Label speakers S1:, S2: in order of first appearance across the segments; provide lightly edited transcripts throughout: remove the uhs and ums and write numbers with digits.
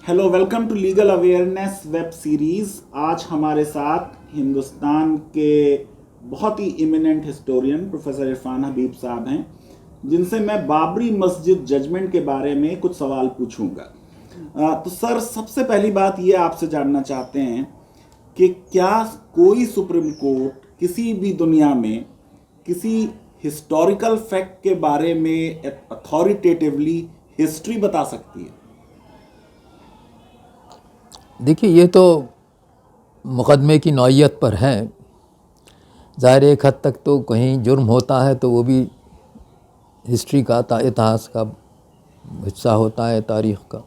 S1: Hello, welcome to legal awareness web series. आज हमारे साथ हिंदुस्तान के बहुत ही eminent historian professor Irfan Habib sahab हैं, जिनसे मैं बाबरी मस्जिद जजमेंट के बारे में कुछ सवाल पूछूंगा। तो सर, सबसे पहली बात ये आपसे जानना चाहते हैं कि क्या कोई सुप्रीम कोर्ट किसी भी दुनिया में किसी हिस्टोरिकल फैक्ट के बारे में अथॉरिटेटिवली हिस्ट्री बता सकती है?
S2: देखिए, ये तो मुकदमे की नौइयत पर है। ज़ाहिर एक हद तक तो कहीं जुर्म होता है तो वो भी हिस्ट्री का इतिहास का हिस्सा होता है, तारीख़ का।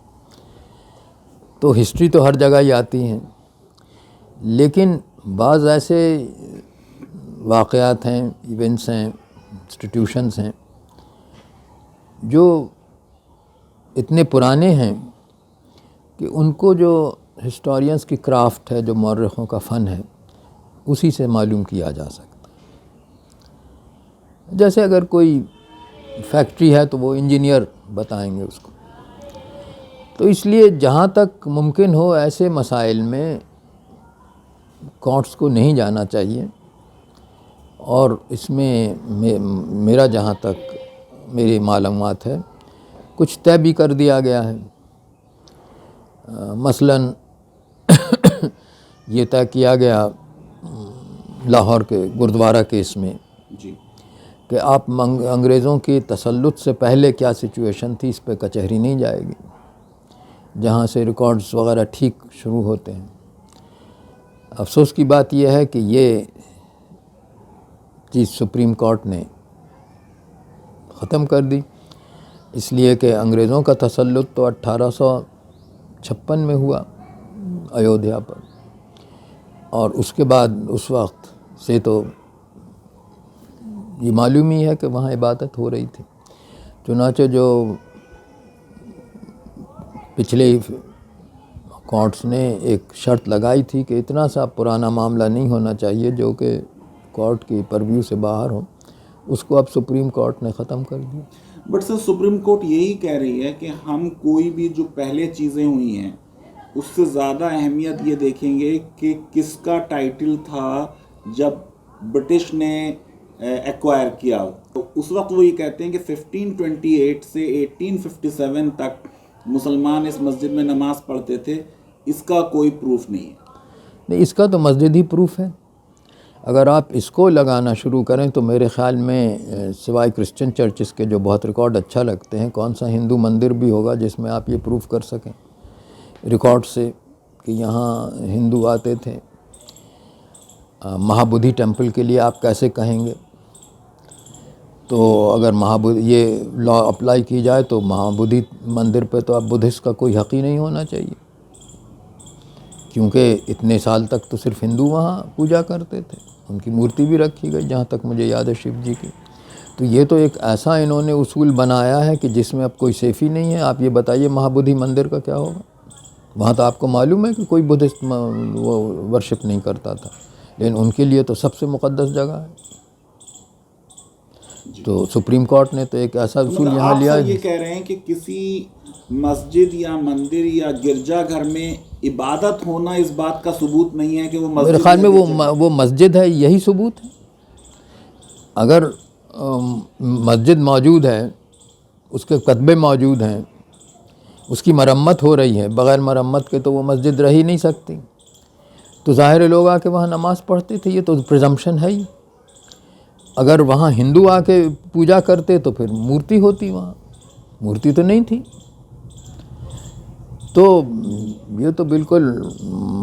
S2: तो हिस्ट्री तो हर जगह ही आती हैं, लेकिन बाज़ ऐसे वाक़यात हैं, इवेंट्स हैं, इंस्टीट्यूशंस हैं जो इतने पुराने हैं कि उनको जो हिस्टोरियंस की क्राफ्ट है, जो मौर्रिख़ों का फ़न है, उसी से मालूम किया जा सकता है। जैसे अगर कोई फैक्ट्री है तो वो इंजीनियर बताएंगे उसको। तो इसलिए जहाँ तक मुमकिन हो ऐसे मसाइल में कोर्ट्स को नहीं जाना चाहिए। और इसमें मेरा जहाँ तक मेरी मालूमात है, कुछ तय भी कर दिया गया है। मसलन ये तय किया गया लाहौर के गुरुद्वारा केस में
S1: जी
S2: कि आप अंग्रेज़ों की तसल्लुत से पहले क्या सिचुएशन थी, इस पे कचहरी नहीं जाएगी, जहाँ से रिकॉर्ड्स वगैरह ठीक शुरू होते हैं। अफसोस की बात यह है कि ये चीज़ सुप्रीम कोर्ट ने ख़त्म कर दी, इसलिए कि अंग्रेज़ों का तसल्लुत तो 1856 में हुआ अयोध्या पर, और उसके बाद उस वक्त से तो ये मालूम ही है कि वहाँ इबादत हो रही थी। चुनांचे जो पिछले कोर्ट्स ने एक शर्त लगाई थी कि इतना सा पुराना मामला नहीं होना चाहिए जो कि कोर्ट की परव्यू से बाहर हो, उसको अब सुप्रीम कोर्ट ने ख़त्म कर दिया।
S1: बट सर, सुप्रीम कोर्ट यही कह रही है कि हम कोई भी जो पहले चीज़ें हुई हैं उससे ज़्यादा अहमियत ये देखेंगे कि किसका टाइटल था जब ब्रिटिश ने एक्वायर किया। तो उस वक्त वो ये कहते हैं कि 1528 से 1857 तक मुसलमान इस मस्जिद में नमाज़ पढ़ते थे। इसका कोई प्रूफ नहीं है।
S2: नहीं, इसका तो मस्जिद ही प्रूफ है। अगर आप इसको लगाना शुरू करें तो मेरे ख़्याल में सिवाय क्रिश्चियन चर्चिस के जो बहुत रिकॉर्ड अच्छा लगते हैं, कौन सा हिंदू मंदिर भी होगा जिसमें आप ये प्रूफ कर सकें रिकॉर्ड से कि यहाँ हिंदू आते थे। महाबोधि टेम्पल के लिए आप कैसे कहेंगे? तो अगर महाबोधि ये लॉ अप्लाई की जाए तो महाबोधि मंदिर पे तो अब बुद्धिस्ट का कोई हक़ ही नहीं होना चाहिए, क्योंकि इतने साल तक तो सिर्फ हिंदू वहाँ पूजा करते थे। उनकी मूर्ति भी रखी गई, जहाँ तक मुझे याद है, शिव जी की। तो ये तो एक ऐसा इन्होंने उसूल बनाया है कि जिसमें अब कोई सेफ़ी नहीं है। आप ये बताइए महाबोधि मंदिर का क्या होगा? वहाँ तो आपको मालूम है कि कोई बुद्धिस्ट वो वर्शिप नहीं करता था, लेकिन उनके लिए तो सबसे मुक़द्दस जगह है। तो सुप्रीम कोर्ट ने तो एक ऐसा उसूल यहाँ लिया।
S1: ये कह रहे हैं कि किसी मस्जिद या मंदिर या गिरजाघर में इबादत होना इस बात का सबूत नहीं है कि वो मस्जिद,
S2: मेरे ख्याल में वो मस्जिद है, यही सबूत है। अगर मस्जिद मौजूद है, उसके कतबे मौजूद हैं, उसकी मरम्मत हो रही है, बग़ैर मरम्मत के तो वो मस्जिद रह ही नहीं सकती। तो ज़ाहिर लोग आके वहाँ नमाज़ पढ़ते थे, ये तो प्रिजम्पशन है ही। अगर वहाँ हिंदू आके पूजा करते तो फिर मूर्ति होती, वहाँ मूर्ति तो नहीं थी। तो ये तो बिल्कुल,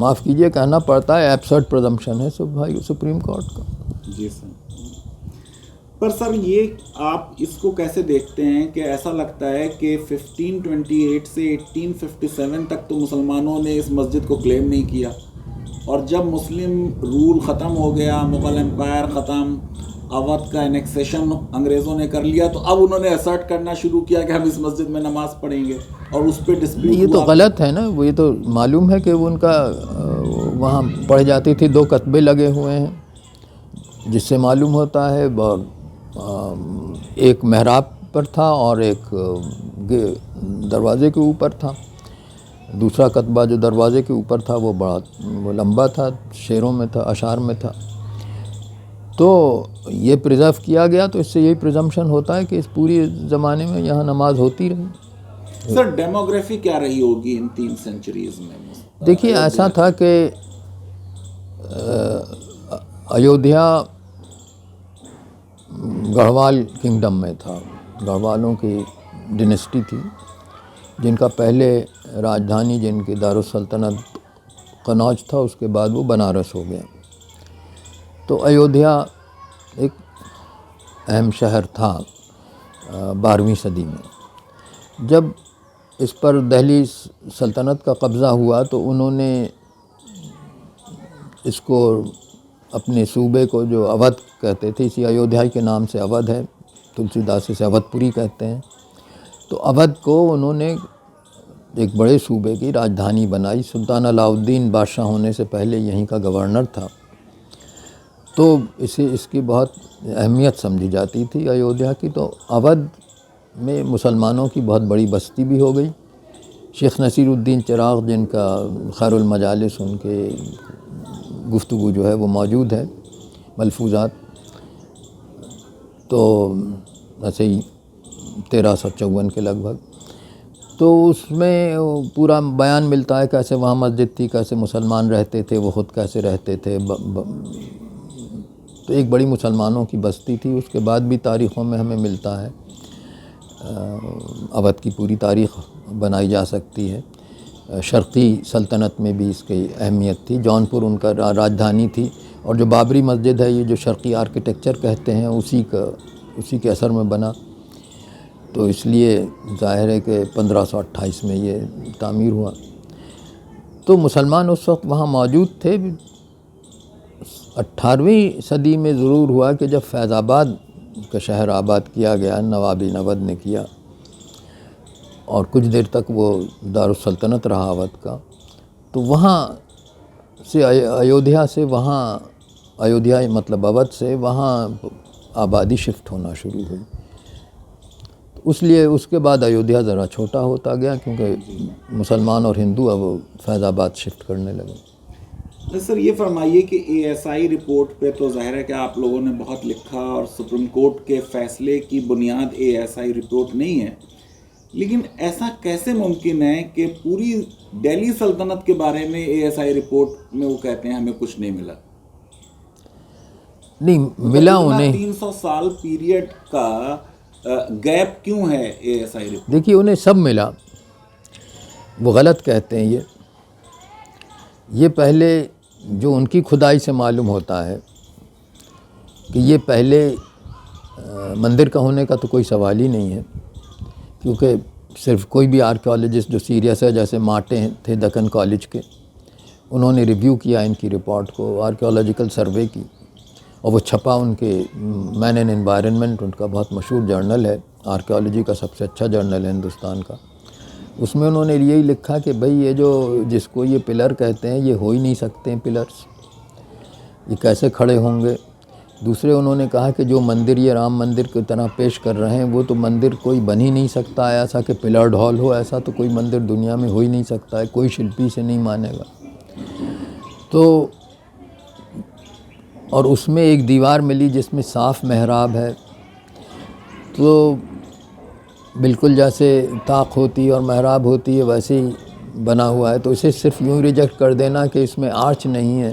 S2: माफ़ कीजिए कहना पड़ता है, एब्सर्ड प्रिजम्पशन है भाई सुप्रीम कोर्ट का।
S1: जी सर। पर सर, ये आप इसको कैसे देखते हैं कि ऐसा लगता है कि 1528 से 1857 तक तो मुसलमानों ने इस मस्जिद को क्लेम नहीं किया, और जब मुस्लिम रूल ख़त्म हो गया, मुग़ल एम्पायर ख़त्म, अवध का एनेक्सेशन अंग्रेज़ों ने कर लिया, तो अब उन्होंने असर्ट करना शुरू किया कि हम इस मस्जिद में नमाज़ पढ़ेंगे, और उस पर डिस्प्यूट।
S2: ये तो गलत है ना। वो ये तो मालूम है कि वो उनका वहाँ पढ़ जाती थी, 2 कतबे लगे हुए हैं, जिससे मालूम होता है। और एक मेहराब पर था और एक दरवाज़े के ऊपर था। दूसरा कतबा जो दरवाज़े के ऊपर था वो लंबा था, शेरों में था, अशार में था। तो ये प्रिजर्व किया गया, तो इससे यही प्रिजम्पशन होता है कि इस पूरी ज़माने में यहाँ नमाज होती रही।
S1: सर डेमोग्राफी क्या रही होगी इन 3 सेंचुरीज में?
S2: देखिए ऐसा था कि अयोध्या गढ़वाल किंगडम में था, गढ़वालों की डिनेस्टी थी, जिनका पहले राजधानी जिनकी दारुस्सल्तनत कनौज था, उसके बाद वो बनारस हो गया। तो अयोध्या एक अहम शहर था 12वीं सदी में। जब इस पर दिल्ली सल्तनत का कब्ज़ा हुआ तो उन्होंने इसको अपने सूबे को, जो अवध कहते थे, इसी अयोध्या के नाम से अवध है, तुलसीदास इसे अवधपुरी कहते हैं, तो अवध को उन्होंने एक बड़े सूबे की राजधानी बनाई। सुल्तान अलाउद्दीन बादशाह होने से पहले यहीं का गवर्नर था, तो इसकी बहुत अहमियत समझी जाती थी अयोध्या की। तो अवध में मुसलमानों की बहुत बड़ी बस्ती भी हो गई। शेख नसीरुद्दीन चिराग, जिनका खैरुल मजालिस, उनके गुफ्तगू जो है वो मौजूद है, मलफूज़ात, तो ऐसे ही 1354 के लगभग। तो उसमें पूरा बयान मिलता है कैसे वहाँ मस्जिद थी, कैसे मुसलमान रहते थे, वो ख़ुद कैसे रहते थे। तो एक बड़ी मुसलमानों की बस्ती थी। उसके बाद भी तारीख़ों में हमें मिलता है, अवध की पूरी तारीख़ बनाई जा सकती है। शर्क़ी सल्तनत में भी इसकी अहमियत थी। जौनपुर उनका राजधानी थी, और जो बाबरी मस्जिद है, ये जो शर्क़ी आर्किटेक्चर कहते हैं, उसी के असर में बना। तो इसलिए ज़ाहिर है कि 1528 में ये तामीर हुआ। तो मुसलमान उस वक्त वहाँ मौजूद थे। 18वीं सदी में ज़रूर हुआ कि जब फैज़ाबाद का शहर आबाद किया गया, नवाबी नवद ने किया, और कुछ देर तक वो दारुस्सल्तनत रहा अवध का, तो वहाँ से अयोध्या से वहाँ, अयोध्या मतलब अवध से वहाँ आबादी शिफ्ट होना शुरू हुई। इसलिए उसके बाद अयोध्या ज़रा छोटा होता गया, क्योंकि मुसलमान और हिंदू अब फैज़ाबाद शिफ्ट करने लगे।
S1: सर ये फरमाइए कि ASI रिपोर्ट पे तो ज़ाहिर है कि आप लोगों ने बहुत लिखा, और सुप्रीम कोर्ट के फैसले की बुनियाद ASI रिपोर्ट नहीं है, लेकिन ऐसा कैसे मुमकिन है कि पूरी दिल्ली सल्तनत के बारे में ASI रिपोर्ट में वो कहते हैं हमें कुछ नहीं मिला?
S2: नहीं मिला उन्हें।
S1: 300 साल पीरियड का गैप क्यों है ASI रिपोर्ट?
S2: देखिए उन्हें सब मिला, वो गलत कहते हैं ये पहले जो उनकी खुदाई से मालूम होता है कि ये पहले मंदिर का होने का तो कोई सवाल ही नहीं है, क्योंकि सिर्फ कोई भी आर्कियोलॉजिस्ट जो सीरियस है, जैसे माटे थे दक्कन कॉलेज के, उन्होंने रिव्यू किया इनकी रिपोर्ट को, आर्कियोलॉजिकल सर्वे की, और वो छपा उनके मैन एंड एनवायरनमेंट, उनका बहुत मशहूर जर्नल है, आर्कियोलॉजी का सबसे अच्छा जर्नल है हिंदुस्तान का। उसमें उन्होंने यही लिखा कि भाई ये जो जिसको ये पिलर कहते हैं, ये हो ही नहीं सकते हैं पिलर्स, ये कैसे खड़े होंगे। दूसरे उन्होंने कहा कि जो मंदिर ये राम मंदिर की तरह पेश कर रहे हैं, वो तो मंदिर कोई बन ही नहीं सकता है, ऐसा कि पिलर्ड हॉल हो, ऐसा तो कोई मंदिर दुनिया में हो ही नहीं सकता है, कोई शिल्पी से नहीं मानेगा। तो और उसमें एक दीवार मिली जिसमें साफ़ मेहराब है, तो बिल्कुल जैसे ताक होती है और मेहराब होती है वैसे ही बना हुआ है। तो इसे सिर्फ यूँ रिजेक्ट कर देना कि इसमें आर्च नहीं है,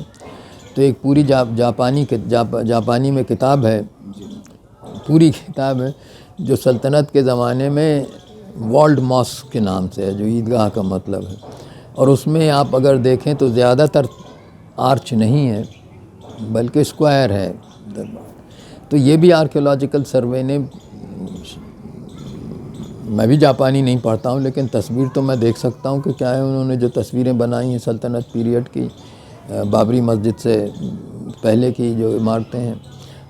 S2: तो एक पूरी जापानी में किताब है, पूरी किताब है जो सल्तनत के ज़माने में वॉल्ड मॉस्क के नाम से है, जो ईदगाह का मतलब है, और उसमें आप अगर देखें तो ज़्यादातर आर्च नहीं है बल्कि स्क्वायर है दरबार। तो ये भी आर्कियोलॉजिकल सर्वे ने, मैं भी जापानी नहीं पढ़ता हूँ, लेकिन तस्वीर तो मैं देख सकता हूँ कि क्या है, उन्होंने जो तस्वीरें बनाई हैं सल्तनत पीरियड की, बाबरी मस्जिद से पहले की जो इमारतें हैं,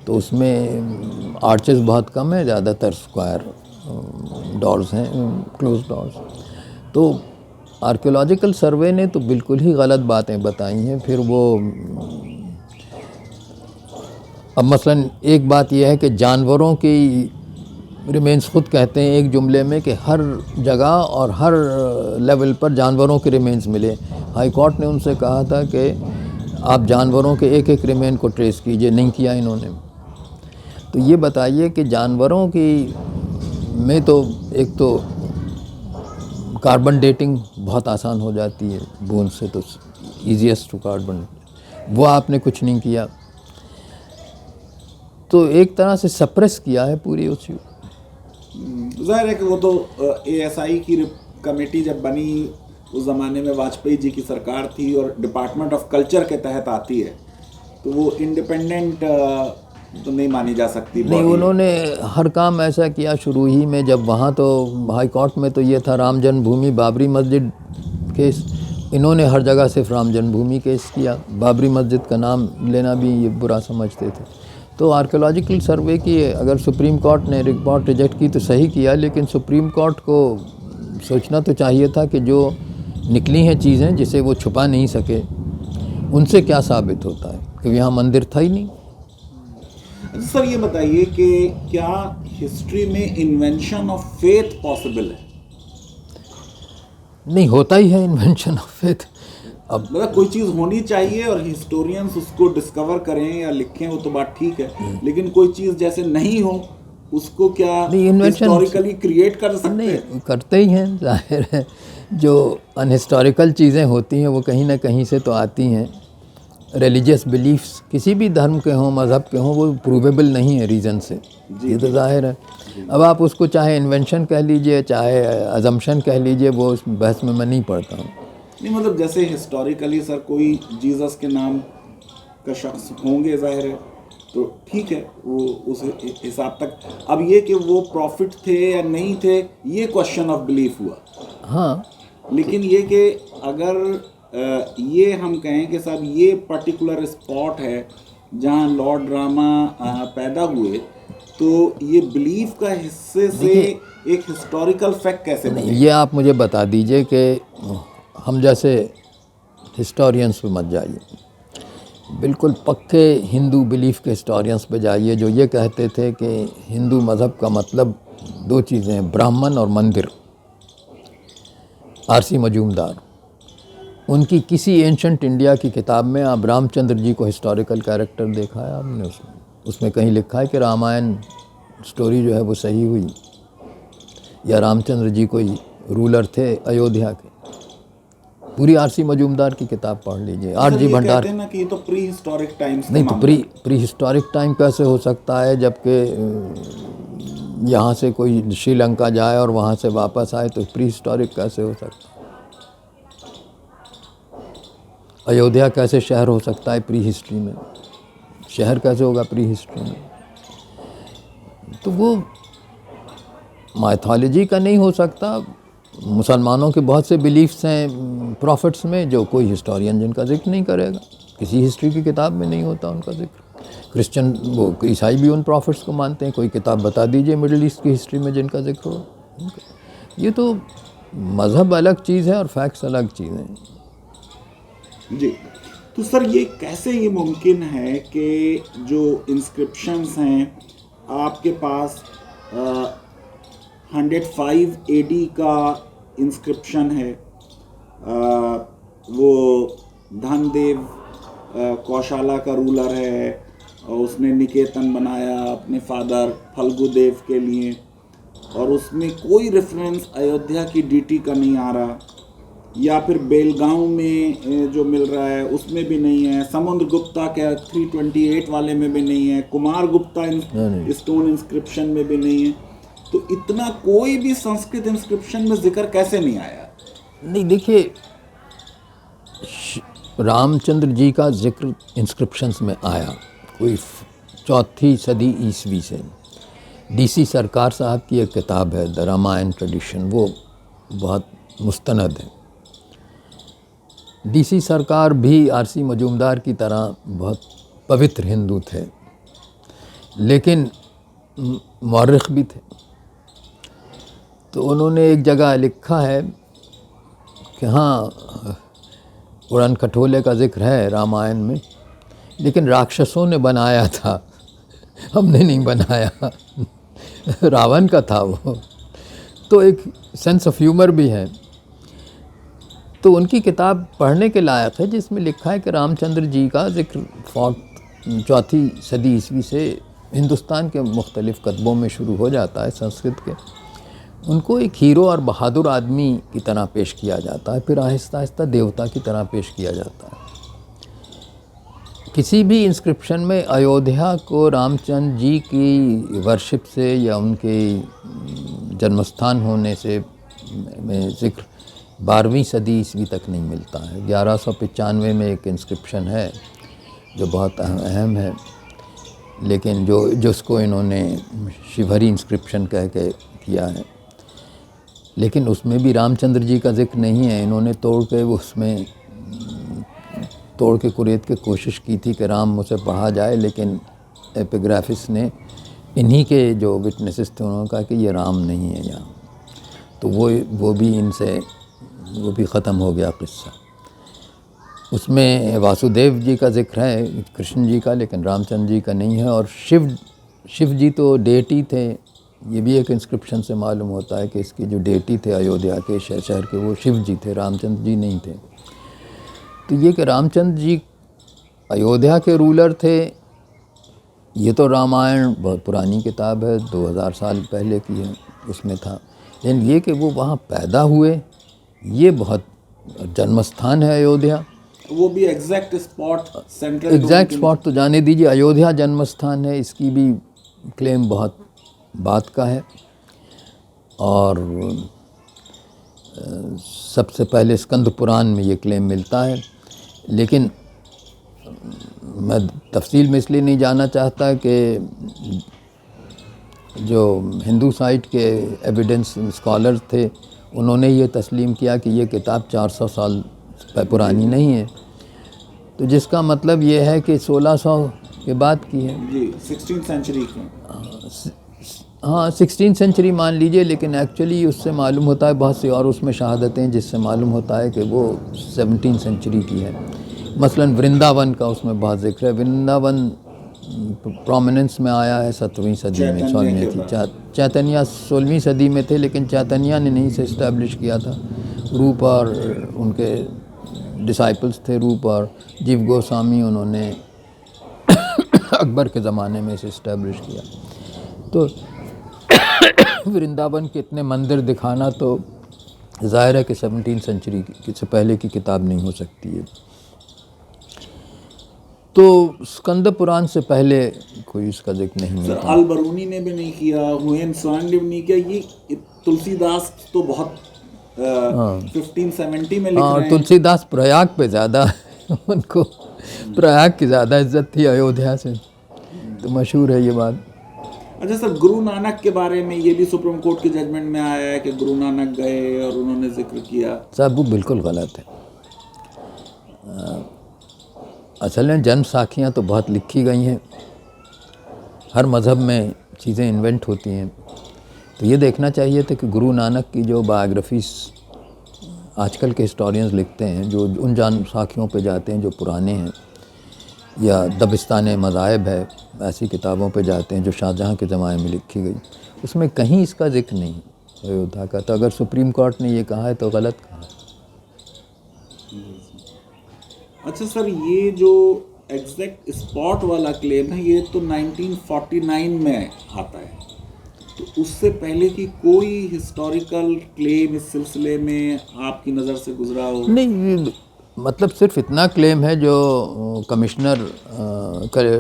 S2: तो उसमें आर्चेस बहुत कम है, ज़्यादातर स्क्वायर डोर्स हैं, क्लोज डोर्स। तो आर्कियोलॉजिकल सर्वे ने तो बिल्कुल ही गलत बातें बताई हैं। फिर वो अब मसलन एक बात यह है कि जानवरों की रिमेंस खुद कहते हैं एक जुमले में कि हर जगह और हर लेवल पर जानवरों के रिमेंस मिले। हाई कोर्ट ने उनसे कहा था कि आप जानवरों के एक एक रिमेन को ट्रेस कीजिए, नहीं किया इन्होंने। तो ये बताइए कि जानवरों की में तो एक तो कार्बन डेटिंग बहुत आसान हो जाती है, बोन से तो ईजीएस्ट टू कार्बन, वो आपने कुछ नहीं किया। तो एक तरह से सप्रेस किया है पूरी उस।
S1: जाहिर है कि वो तो एएसआई की कमेटी जब बनी उस ज़माने में वाजपेयी जी की सरकार थी और डिपार्टमेंट ऑफ कल्चर के तहत आती है, तो वो इंडिपेंडेंट तो नहीं मानी जा सकती।
S2: नहीं, उन्होंने हर काम ऐसा किया शुरू ही में, जब वहाँ तो हाई कोर्ट में तो ये था राम जन्मभूमि बाबरी मस्जिद केस, इन्होंने हर जगह सिर्फ राम जन्मभूमि केस किया, बाबरी मस्जिद का नाम लेना भी ये बुरा समझते थे। तो आर्कियोलॉजिकल सर्वे की अगर सुप्रीम कोर्ट ने रिपोर्ट रिजेक्ट की तो सही किया, लेकिन सुप्रीम कोर्ट को सोचना तो चाहिए था कि जो निकली हैं चीज़ें जिसे वो छुपा नहीं सके, उनसे क्या साबित होता है कि यहाँ मंदिर था ही नहीं।
S1: सर ये बताइए कि क्या हिस्ट्री में इन्वेंशन ऑफ फेथ पॉसिबल है?
S2: नहीं, होता ही है इन्वेंशन ऑफ फेथ। अब
S1: मतलब कोई चीज़ होनी चाहिए और हिस्टोरियंस उसको डिस्कवर करें या लिखें, वो तो बात ठीक है, लेकिन कोई चीज़ जैसे नहीं हो उसको क्या हिस्टोरिकली क्रिएट कर सकते हैं?
S2: नहीं, करते ही हैं, जाहिर है। जो अनहिस्टोरिकल चीज़ें होती हैं वो कहीं ना कहीं से तो आती हैं। रिलीजियस बिलीफ्स किसी भी धर्म के हों, मज़हब के हों, वो प्रूवेबल नहीं है रीज़न से, ये तो जाहिर है। अब आप उसको चाहे इन्वेंशन कह लीजिए चाहे अजम्पशन कह लीजिए, वो उस बहस में मैं नहीं पढ़ता हूँ।
S1: नहीं, मतलब जैसे हिस्टोरिकली सर कोई जीसस के नाम का शख्स होंगे, जाहिर है, तो ठीक है, वो उस हिसाब तक। अब ये कि वो प्रॉफिट थे या नहीं थे, ये क्वेश्चन ऑफ बिलीफ हुआ।
S2: हाँ,
S1: लेकिन ये कि अगर ये हम कहें कि साहब ये पर्टिकुलर स्पॉट है जहाँ लॉर्ड रामा पैदा हुए, तो ये बिलीफ का हिस्से से एक हिस्टोरिकल फैक्ट कैसे बने?
S2: ये आप मुझे बता दीजिए कि हम जैसे हिस्टोरियंस पे मत जाइए, बिल्कुल पक्के हिंदू बिलीफ के हिस्टोरियंस पे जाइए जो ये कहते थे कि हिंदू मज़हब का मतलब दो चीज़ें हैं, ब्राह्मण और मंदिर। आरसी मजूमदार, उनकी किसी एंशंट इंडिया की किताब में आप रामचंद्र जी को हिस्टोरिकल कैरेक्टर देखा है आपने? उसमें कहीं लिखा है कि रामायण स्टोरी जो है वो सही हुई, या रामचंद्र जी कोई रूलर थे अयोध्या के? पूरी आरसी मजूमदार की किताब पढ़ लीजिए, आरजी भंडार।
S1: ना कि ये तो प्री हिस्टोरिक टाइम्स
S2: नहीं, तो प्री हिस्टोरिक टाइम कैसे हो सकता है जबकि यहाँ से कोई श्रीलंका जाए और वहाँ से वापस आए, तो प्री हिस्टोरिक कैसे हो सकता है? अयोध्या कैसे शहर हो सकता है प्री हिस्ट्री में? शहर कैसे होगा प्री हिस्ट्री में? तो वो माइथोलॉजी का नहीं हो सकता। मुसलमानों के बहुत से बिलीफ्स हैं प्रॉफिट्स में जो कोई हिस्टोरियन जिनका जिक्र नहीं करेगा, किसी हिस्ट्री की किताब में नहीं होता उनका जिक्र। क्रिश्चियन वो ईसाई भी उन प्रॉफिट्स को मानते हैं, कोई किताब बता दीजिए मिडिल ईस्ट की हिस्ट्री में जिनका जिक्र हो। ये तो मज़हब अलग चीज़ है और फैक्ट्स अलग चीज़ हैं
S1: जी। तो सर ये कैसे ये मुमकिन है कि जो इंस्क्रिप्शंस हैं आपके पास 105 AD का इंस्क्रिप्शन है, वो धनदेव कौशाला का रूलर है और उसने निकेतन बनाया अपने फादर फल्गुदेव के लिए, और उसमें कोई रेफरेंस अयोध्या की डीटी का नहीं आ रहा, या फिर बेलगांव में जो मिल रहा है उसमें भी नहीं है, समुद्र गुप्ता के 328 वाले में भी नहीं है, कुमार गुप्ता स्टोन इंस्क्रिप्शन में भी नहीं है, तो इतना कोई भी संस्कृत इंस्क्रिप्शन में जिक्र कैसे नहीं आया?
S2: नहीं, देखिए, रामचंद्र जी का जिक्र इंस्क्रिप्शंस में आया कोई 4वीं सदी ईस्वी से। DC सरकार साहब की एक किताब है द रामायण ट्रेडिशन, वो बहुत मुस्तनद है। DC सरकार भी आरसी मजूमदार की तरह बहुत पवित्र हिंदू थे, लेकिन मौरख भी थे। तो उन्होंने एक जगह लिखा है कि हाँ, उड़न खटोले का जिक्र है रामायण में, लेकिन राक्षसों ने बनाया था, हमने नहीं बनाया। रावण का था वो। तो एक सेंस ऑफ ह्यूमर भी है। तो उनकी किताब पढ़ने के लायक है, जिसमें लिखा है कि रामचंद्र जी का जिक्र चौथी सदी ईस्वी से हिंदुस्तान के मुख्तलिफ़ कस्बों में शुरू हो जाता है संस्कृत के। उनको एक हीरो और बहादुर आदमी की तरह पेश किया जाता है, फिर आहिस्ता आहिस्ता देवता की तरह पेश किया जाता है। किसी भी इंस्क्रिप्शन में अयोध्या को रामचंद्र जी की वर्शिप से या उनके जन्मस्थान होने से में जिक्र 12वीं सदी ईस्वी तक नहीं मिलता है। 1195 में एक इंस्क्रिप्शन है जो बहुत अहम है, लेकिन जिसको इन्होंने शिवहरी इंस्क्रिप्शन कह के किया है, लेकिन उसमें भी रामचंद्र जी का जिक्र नहीं है। इन्होंने तोड़ के कुरेद के कोशिश की थी कि राम मुझसे पढ़ा जाए, लेकिन एपिग्राफिस ने इन्हीं के जो विटनेसेस थे उन्होंने कहा कि ये राम नहीं है यहाँ। तो वो भी ख़त्म हो गया किस्सा। उसमें वासुदेव जी का जिक्र है, कृष्ण जी का, लेकिन रामचंद्र जी का नहीं है। और शिव जी तो डेटी थे, ये भी एक इंस्क्रिप्शन से मालूम होता है कि इसके जो डेटी थे अयोध्या के शहर के, वो शिव जी थे, रामचंद्र जी नहीं थे। तो ये कि रामचंद्र जी अयोध्या के रूलर थे, ये तो रामायण बहुत पुरानी किताब है, 2000 साल पहले की है, उसमें था। लेकिन ये कि वो वहाँ पैदा हुए, ये बहुत जन्मस्थान है अयोध्या।
S1: वो भी exact spot, central
S2: exact spot तो जाने दीजिए, अयोध्या जन्मस्थान है, इसकी भी क्लेम बहुत बात का है। और सबसे पहले स्कंद पुराण में ये क्लेम मिलता है, लेकिन मैं तफसील में इसलिए नहीं जाना चाहता कि जो हिंदू साइट के एविडेंस स्कॉलर्स थे उन्होंने ये तस्लीम किया कि ये किताब 400 साल पुरानी नहीं है, तो जिसका मतलब ये है कि 1600 के बाद की है
S1: जी, 16th सेंचुरी की।
S2: हाँ 16th सेंचुरी मान लीजिए, लेकिन एक्चुअली उससे मालूम होता है बहुत सी और उसमें शहादतें जिससे मालूम होता है कि वो 17th सेंचुरी की है। मसलन वृंदावन का उसमें बहुत जिक्र है। वृंदावन प्रोमिनेंस में आया है 7वीं सदी में, 16वीं थी। चैतन्य 16वीं सदी में थे, लेकिन चैतन्य ने नहीं से इस्टेब्लिश किया था। रूप और उनके डिसाइपल्स थे, रूप और जीव गोस्वामी, उन्होंने अकबर के ज़माने में इसे इस्टेब्लिश किया। तो वृंदावन के इतने मंदिर दिखाना तो ज़ाहिर है कि 17th सेंचुरी से पहले की किताब नहीं हो सकती है। तो स्कंद पुराण से पहले कोई इसका जिक्र नहीं मिलता।
S1: सर अल बरूनी ने भी नहीं किया, हुएन त्सांग ने भी नहीं किया। ये तुलसीदास तो बहुत 1570 में लिख रहे हैं।
S2: तुलसीदास प्रयाग पे ज़्यादा उनको प्रयाग की ज़्यादा इज्जत थी अयोध्या से, तो मशहूर है ये बात।
S1: अच्छा सर, गुरु नानक के बारे में ये भी सुप्रीम कोर्ट के जजमेंट में आया है कि गुरु नानक गए और उन्होंने जिक्र किया।
S2: साहब वो बिल्कुल गलत है। असल में जन्म साखियाँ तो बहुत लिखी गई हैं, हर मज़हब में चीज़ें इन्वेंट होती हैं। तो ये देखना चाहिए था कि गुरु नानक की जो बायोग्राफीज़ आजकल के हिस्टोरियंस लिखते हैं, जो उन जन्म साखियों पे जाते हैं जो पुराने हैं, या दबिस्तान मज़ाहिब है, ऐसी किताबों पे जाते हैं जो शाहजहाँ के ज़माने में लिखी गई, उसमें कहीं इसका जिक्र नहीं अयोध्या का। तो अगर सुप्रीम कोर्ट ने ये कहा है तो गलत कहा है।
S1: अच्छा सर, ये जो एग्जैक्ट स्पॉट वाला क्लेम है ये तो 1949 में आता है, तो उससे पहले की कोई हिस्टोरिकल क्लेम इस सिलसिले में आपकी नज़र से गुजरा हो?
S2: नहीं, मतलब सिर्फ इतना क्लेम है जो कमिश्नर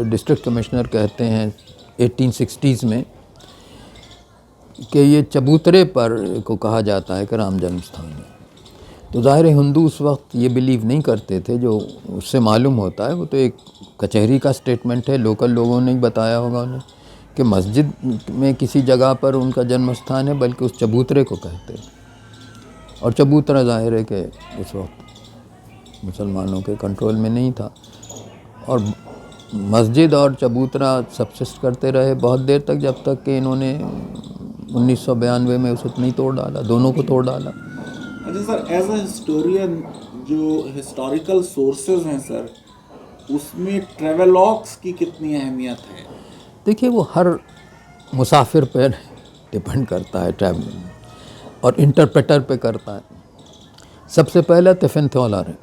S2: डिस्ट्रिक्ट कमिश्नर कहते हैं 1860s में कि ये चबूतरे पर को कहा जाता है कि राम जन्म स्थान है। तो ज़ाहिर हिंदू उस वक्त ये बिलीव नहीं करते थे, जो उससे मालूम होता है वो तो एक कचहरी का स्टेटमेंट है, लोकल लोगों ने ही बताया होगा उन्हें कि मस्जिद में किसी जगह पर उनका जन्म स्थान है, बल्कि उस चबूतरे को कहते हैं। और चबूतरा ज़ाहिर है कि उस वक्त मुसलमानों के कंट्रोल में नहीं था, और मस्जिद और चबूतरा सबसिस्ट करते रहे बहुत देर तक, जब तक कि इन्होंने 1992 में उसे नहीं तोड़ डाला, दोनों को तोड़ डाला।
S1: अच्छा सर, एज अ हिस्टोरियन जो हिस्टोरिकल सोर्सेज हैं सर, उसमें ट्रेवलॉग्स की कितनी अहमियत है?
S2: देखिए वो हर मुसाफिर पर डिपेंड करता है ट्रैवलिंग और इंटरप्रेटर पे करता है। सबसे पहला तिफिन थॉलर है,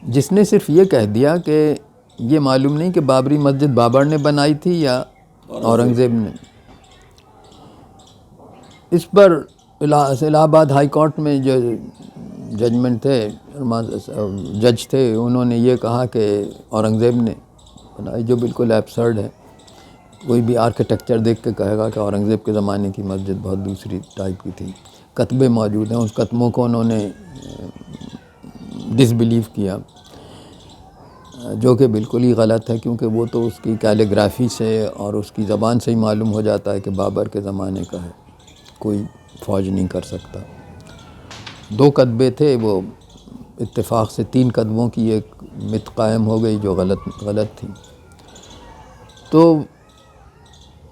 S2: जिसने सिर्फ ये कह दिया कि ये मालूम नहीं कि बाबरी मस्जिद बाबर ने बनाई थी या औरंगज़ेब ने। इस पर इलाहाबाद हाई कोर्ट में जो जजमेंट थे, जज थे, उन्होंने ये कहा कि औरंगज़ेब ने बनाई, जो बिल्कुल एब्सर्ड है। कोई भी आर्किटेक्चर देख के कहेगा कि औरंगज़ेब के ज़माने की मस्जिद बहुत दूसरी टाइप की थी। कतबे मौजूद हैं, उस कतबों को उन्होंने डिसबिलीव किया, जो कि बिल्कुल ही गलत है, क्योंकि वो तो उसकी कैलीग्राफी से और उसकी ज़बान से ही मालूम हो जाता है कि बाबर के ज़माने का है, कोई फौज नहीं कर सकता। 2 कतबे थे, वो इत्तेफाक से 3 कतबों की एक मिथ कायम हो गई जो गलत थी। तो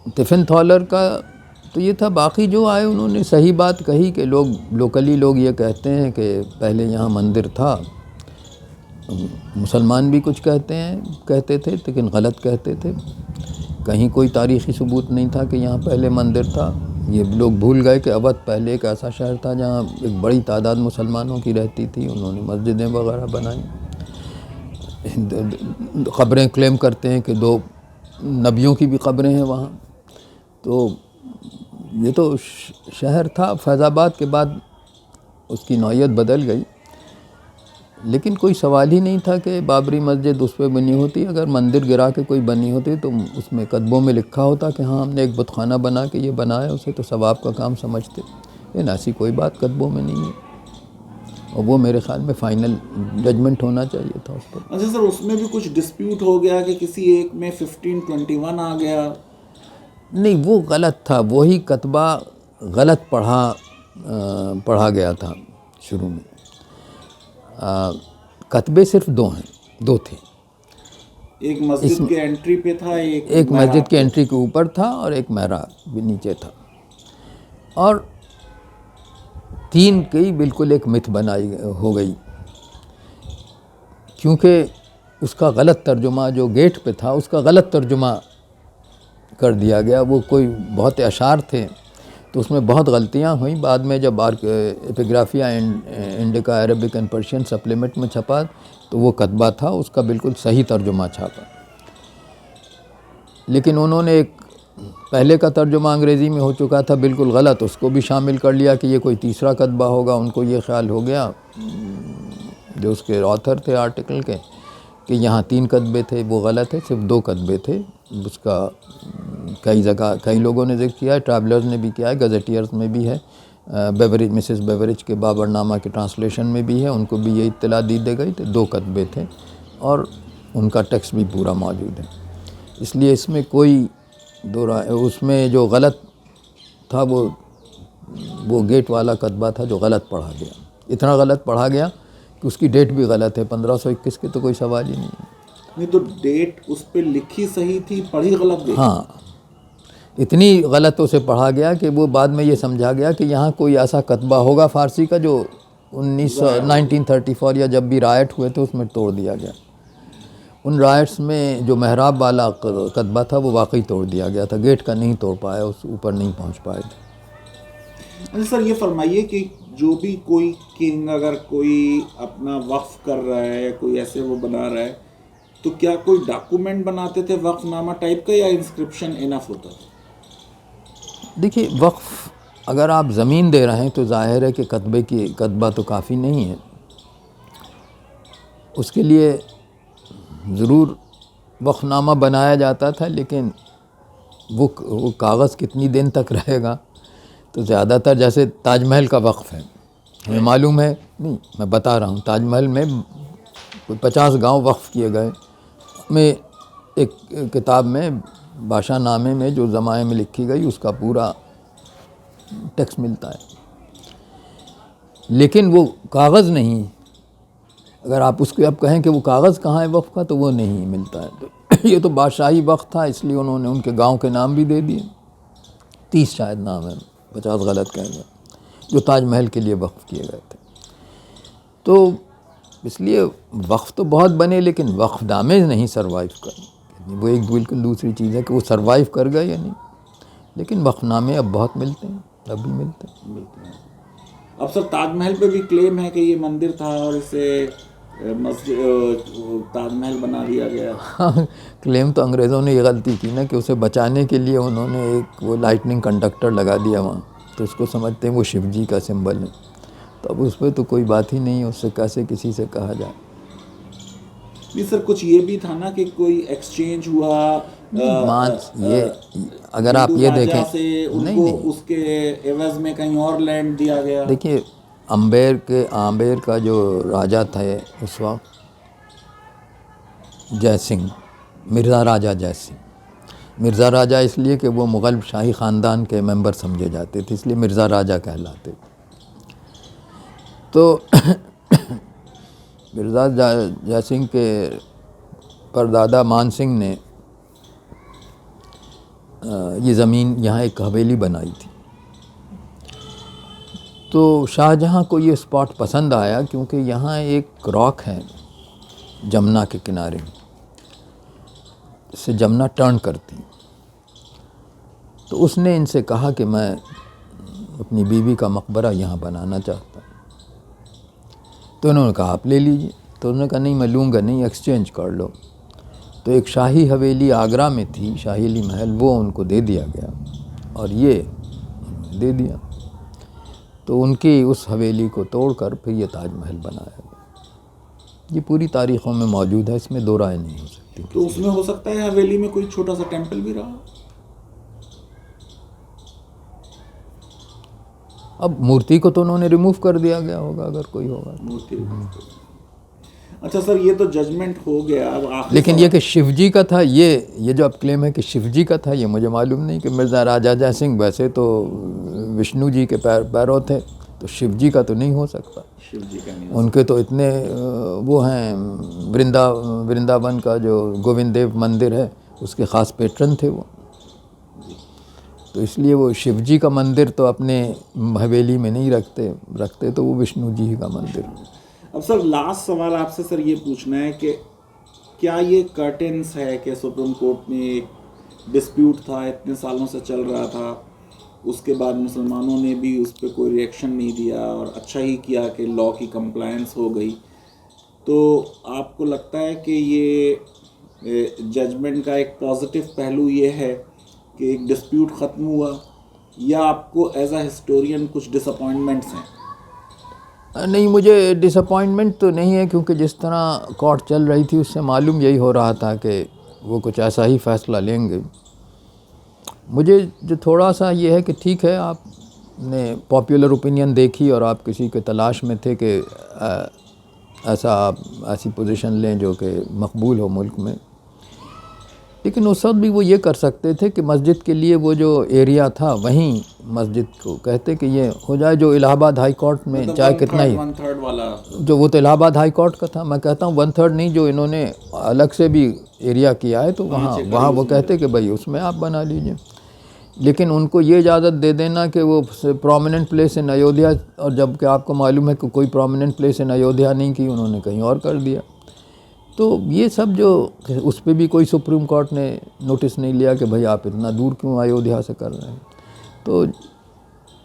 S2: तिफिन थॉलर का तो ये था। बाकी जो आए उन्होंने सही बात कही कि लोकली लोग ये कहते हैं कि पहले यहाँ मंदिर था। मुसलमान भी कुछ कहते थे, लेकिन गलत कहते थे। कहीं कोई तारीख़ी सबूत नहीं था कि यहाँ पहले मंदिर था। ये लोग भूल गए कि अवध पहले एक ऐसा शहर था जहाँ एक बड़ी तादाद मुसलमानों की रहती थी। उन्होंने मस्जिदें वगैरह बनाई। ख़बरें क्लेम करते हैं कि 2 नबियों की भी क़ब्रें हैं वहाँ। तो ये तो शहर था। फैज़ाबाद के बाद उसकी नौइयत बदल गई, लेकिन कोई सवाल ही नहीं था कि बाबरी मस्जिद उस पर बनी होती। अगर मंदिर गिरा के कोई बनी होती तो उसमें कतबों में लिखा होता कि हाँ हमने एक बुतखाना बना के ये बनाया, उसे तो सवाब का काम समझते। लेकिन ऐसी कोई बात कतबों में नहीं है, और वो मेरे ख्याल में फ़ाइनल जजमेंट होना चाहिए था उस पर।
S1: अच्छा सर, उसमें भी कुछ डिस्प्यूट हो गया कि किसी एक में 1521 आ गया।
S2: नहीं, वो गलत था। वही कतबा गलत पढ़ा गया था शुरू में। कतबे सिर्फ 2 थे।
S1: एक मस्जिद के एंट्री पे था,
S2: एक मस्जिद के एंट्री के ऊपर था और एक महराब भी नीचे था। और 3 की बिल्कुल एक मिथ बनाई हो गई, क्योंकि उसका गलत तर्जुमा जो गेट पे था उसका गलत तर्जुमा कर दिया गया। वो कोई बहुत अशार थे तो उसमें बहुत गलतियां हुई। बाद में जब Epigraphia Indica Arabic and Persian supplement में छपा तो वो कतबा था, उसका बिल्कुल सही तर्जुमा छापा। लेकिन उन्होंने एक पहले का तर्जुमा अंग्रेज़ी में हो चुका था बिल्कुल गलत, उसको भी शामिल कर लिया कि ये कोई तीसरा कतबा होगा। उनको ये ख्याल हो गया, जो उसके ऑथर थे आर्टिकल के, कि यहाँ 3 कतबे थे। वो गलत है, सिर्फ 2 कतबे थे। उसका कई जगह कई लोगों ने जिक्र किया है, ट्रैवलर्स ने भी किया है, गज़ेटियर्स में भी है, मिसेस बेवरेज के बाबरनामा के ट्रांसलेशन में भी है, उनको भी ये इत्तला दी गई थे 2 कतबे थे, और उनका टेक्स्ट भी पूरा मौजूद है। इसलिए इसमें कोई दो राय, उसमें जो गलत था वो गेट वाला कतबा था जो गलत पढ़ा गया। इतना गलत पढ़ा गया कि उसकी डेट भी गलत है, 1521 की तो कोई सवाल ही नहीं।
S1: तो डेट उस पर लिखी सही थी, पढ़ी गलत डेट।
S2: हाँ, इतनी गलत उसे पढ़ा गया कि वो बाद में ये समझा गया कि यहाँ कोई ऐसा कतबा होगा फ़ारसी का जो 1934 या जब भी रायट हुए थे उसमें तोड़ दिया गया। उन रायट्स में जो महराब वाला कतबा था वो वाकई तोड़ दिया गया था, गेट का नहीं तोड़ पाया, उस ऊपर नहीं पहुँच पाए थे।
S1: अच्छा सर, ये फरमाइए कि जो भी कोई किंग अगर कोई अपना वक्फ कर रहा है, कोई ऐसे वो बना रहा है, तो क्या कोई डॉक्यूमेंट बनाते थे वक्फनामा टाइप का, या इंस्क्रिप्शन इनफ होता था?
S2: देखिए, वक्फ अगर आप ज़मीन दे रहे हैं तो जाहिर है कि कतबा तो काफ़ी नहीं है। उसके लिए ज़रूर वक्फनामा बनाया जाता था, लेकिन वो कागज़ कितनी दिन तक रहेगा। तो ज़्यादातर जैसे ताजमहल का वक्फ़ है, हमें मालूम है, नहीं मैं बता रहा हूँ, ताजमहल में 50 गांव वक्फ़ किए गए। में एक किताब में बादशाह नामे में जो ज़माने में लिखी गई उसका पूरा टेक्स्ट मिलता है, लेकिन वो कागज़ नहीं। अगर आप उसको अब कहें कि वो कागज़ कहाँ है वक्फ का, तो वो नहीं मिलता है। तो ये तो बादशाही वक्त था, इसलिए उन्होंने उनके गांव के नाम भी दे दिए। 30 शायद नाम है, 50 गलत कह गए, जो ताजमहल के लिए वक्फ किए गए थे। तो इसलिए वक्फ तो बहुत बने, लेकिन वक्फ नामे नहीं सर्वाइव कर। वो एक बिल्कुल दूसरी चीज़ है कि वो सर्वाइव कर गए या नहीं। लेकिन वक़्फ़नामे अब बहुत मिलते हैं, अब भी मिलते हैं।
S1: बिल्कुल। अब सर ताजमहल पे भी क्लेम है कि ये मंदिर था और इसे मस्जिद ताजमहल बना दिया गया।
S2: हाँ, क्लेम तो अंग्रेज़ों ने ये गलती की ना कि उसे बचाने के लिए उन्होंने एक वो लाइटनिंग कंडक्टर लगा दिया वहाँ, तो उसको समझते हैं वो शिव जी का सिंबल है। तो अब उस पर तो कोई बात ही नहीं है, उससे कैसे किसी से कहा जाए।
S1: नहीं सर, कुछ ये भी था ना कि कोई एक्सचेंज हुआ
S2: मांस ये अगर आप
S1: हिंदू
S2: ये
S1: राजा
S2: देखें,
S1: से,
S2: नहीं
S1: उनको
S2: नहीं,
S1: उसके एवज में कहीं और लैंड दिया गया।
S2: देखिए आम्बेर का जो राजा थे उस वक्त, जय सिंह, मिर्ज़ा राजा जय सिंह। मिर्ज़ा राजा इसलिए कि वो मुग़ल शाही ख़ानदान के मेंबर समझे जाते थे, इसलिए मिर्ज़ा राजा कहलाते थे। तो मिर्ज़ा जय सिंह के परदादा मान सिंह ने ये ज़मीन यहाँ एक हवेली बनाई थी। तो शाहजहाँ को ये स्पॉट पसंद आया क्योंकि यहाँ एक रॉक है जमुना के किनारे, इससे जमुना टर्न करती। तो उसने इनसे कहा कि मैं अपनी बीवी का मकबरा यहाँ बनाना चाहता हूँ। तो उन्होंने कहा आप ले लीजिए। तो उन्होंने कहा नहीं मैं लूँगा नहीं, एक्सचेंज कर लो। तो एक शाही हवेली आगरा में थी, शाही महल, वो उनको दे दिया गया और ये दे दिया। तो उनकी उस हवेली को तोड़कर फिर ये ताजमहल बनाया गया। ये पूरी तारीख़ों में मौजूद है, इसमें दो राय नहीं हो सकती।
S1: तो उसमें हो सकता है हवेली में कोई छोटा सा टेंपल भी रहा।
S2: अब मूर्ति को तो उन्होंने रिमूव कर दिया गया होगा, अगर कोई होगा।
S1: मूर्ति। अच्छा सर, ये तो जजमेंट हो गया। अब आखिर
S2: लेकिन ये कि शिवजी का था, ये जो अब क्लेम है कि शिवजी का था, ये मुझे मालूम नहीं। कि मिर्ज़ा राजा जय सिंह वैसे तो विष्णु जी के पैरों थे, तो शिवजी का तो नहीं हो सकता।
S1: शिव जी का नहीं।
S2: उनके तो इतने वो हैं, वृंदावन का जो गोविंद देव मंदिर है उसके ख़ास पेट्रन थे वो, तो इसलिए वो शिवजी का मंदिर तो अपने हवेली में नहीं रखते तो वो विष्णु जी का मंदिर।
S1: अब सर लास्ट सवाल आपसे सर ये पूछना है कि क्या ये कर्टेन्स है कि सुप्रीम कोर्ट में एक डिस्प्यूट था, इतने सालों से चल रहा था, उसके बाद मुसलमानों ने भी उस पर कोई रिएक्शन नहीं दिया और अच्छा ही किया कि लॉ की कंप्लायंस हो गई। तो आपको लगता है कि ये जजमेंट का एक पॉजिटिव पहलू ये है कि एक डिस्प्यूट ख़त्म हुआ, या आपको एज अ हिस्टोरियन कुछ डिसअपॉइंटमेंट्स हैं?
S2: नहीं, मुझे डिसअपॉइंटमेंट तो नहीं है, क्योंकि जिस तरह कोर्ट चल रही थी उससे मालूम यही हो रहा था कि वो कुछ ऐसा ही फ़ैसला लेंगे। मुझे जो थोड़ा सा ये है कि ठीक है, आपने पॉपुलर ओपिनियन देखी और आप किसी के तलाश में थे कि ऐसी पोजीशन लें जो कि मकबूल हो मुल्क में। लेकिन उस वक्त भी वो ये कर सकते थे कि मस्जिद के लिए वो जो एरिया था वहीं मस्जिद को कहते कि ये हो जाए, जो इलाहाबाद हाई कोर्ट में
S1: मतलब
S2: चाहे कितना ही
S1: 1/3 वाला
S2: जो वो तो इलाहाबाद हाई कोर्ट का था। मैं कहता हूँ 1/3 नहीं, जो इन्होंने अलग से भी एरिया किया है तो वहाँ वो कहते कि भाई उसमें आप बना लीजिए। लेकिन उनको ये इजाज़त दे देना कि वो प्रोमिनेंट प्लेस इन अयोध्या, और जबकि आपको मालूम है कि कोई प्रोमिनेंट प्लेस इन अयोध्या नहीं की, उन्होंने कहीं और कर दिया। तो ये सब जो उस पर भी कोई सुप्रीम कोर्ट ने नोटिस नहीं लिया कि भाई आप इतना दूर क्यों अयोध्या से कर रहे हैं। तो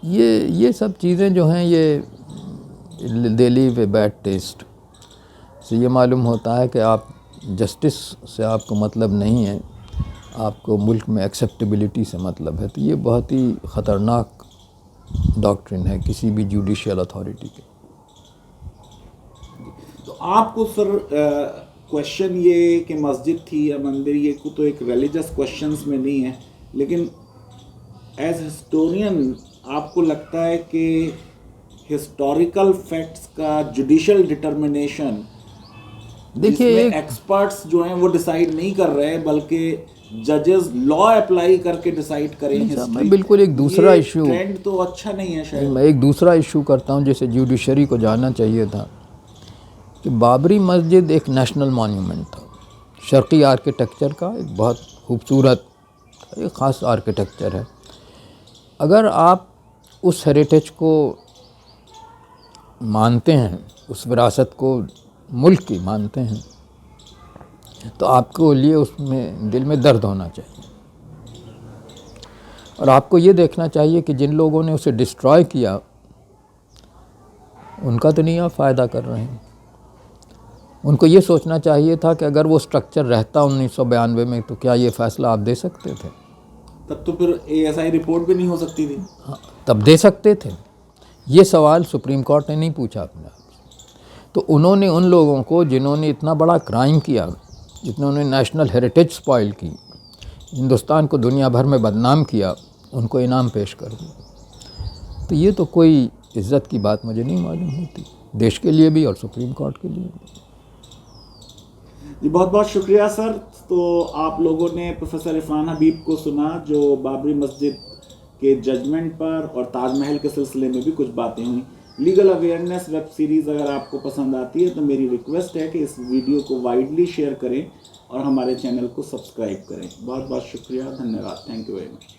S2: ये सब चीज़ें जो हैं ये दे लीव ए बैड टेस्ट। से ये मालूम होता है कि आप जस्टिस से आपको मतलब नहीं है, आपको मुल्क में एक्सेप्टेबिलिटी से मतलब है। तो ये बहुत ही ख़तरनाक डॉक्ट्रिन है किसी भी जुडिशियल अथॉरिटी के।
S1: तो आपको सर क्वेश्चन ये कि मस्जिद थी या मंदिर, ये को तो एक रिलीजियस क्वेश्चंस में नहीं है, लेकिन एज हिस्टोरियन आपको लगता है कि हिस्टोरिकल फैक्ट्स का जुडिशियल डिटर्मिनेशन,
S2: देखिए
S1: एक्सपर्ट्स जो हैं वो डिसाइड नहीं कर रहे बल्कि जजेस लॉ अप्लाई करके डिसाइड करें हिस्ट्री,
S2: मैं बिल्कुल एक दूसरा इशू,
S1: ट्रेंड तो अच्छा नहीं है शायद।
S2: मैं एक दूसरा इशू करता हूँ जिसे जुडिशरी को जानना चाहिए था कि बाबरी मस्जिद एक नेशनल मॉन्यूमेंट था, शर्क़ी आर्किटेक्चर का एक बहुत खूबसूरत एक ख़ास आर्किटेक्चर है। अगर आप उस हेरिटेज को मानते हैं, उस विरासत को मुल्क की मानते हैं, तो आपको लिए उसमें दिल में दर्द होना चाहिए। और आपको ये देखना चाहिए कि जिन लोगों ने उसे डिस्ट्रॉय किया उनका तो नहीं आप फ़ायदा कर रहे हैं। उनको ये सोचना चाहिए था कि अगर वो स्ट्रक्चर रहता 1992 में तो क्या ये फ़ैसला आप दे सकते थे?
S1: तब तो फिर ASI रिपोर्ट भी नहीं हो सकती थी।
S2: हाँ, तब दे सकते थे। ये सवाल सुप्रीम कोर्ट ने नहीं पूछा अपने आप से। तो उन्होंने उन लोगों को जिन्होंने इतना बड़ा क्राइम किया, जिन्होंने नेशनल हेरिटेज स्पॉइल की, हिंदुस्तान को दुनिया भर में बदनाम किया, उनको इनाम पेश कर दिया। तो ये तो कोई इज़्ज़त की बात मुझे नहीं मालूम होती, देश के लिए भी और सुप्रीम कोर्ट के लिए भी।
S1: जी बहुत बहुत शुक्रिया सर। तो आप लोगों ने प्रोफेसर इरफान हबीब को सुना, जो बाबरी मस्जिद के जजमेंट पर और ताजमहल के सिलसिले में भी कुछ बातें हुई। लीगल अवेयरनेस वेब सीरीज़ अगर आपको पसंद आती है तो मेरी रिक्वेस्ट है कि इस वीडियो को वाइडली शेयर करें और हमारे चैनल को सब्सक्राइब करें। बहुत बहुत शुक्रिया, धन्यवाद, थैंक यू वेरी मच।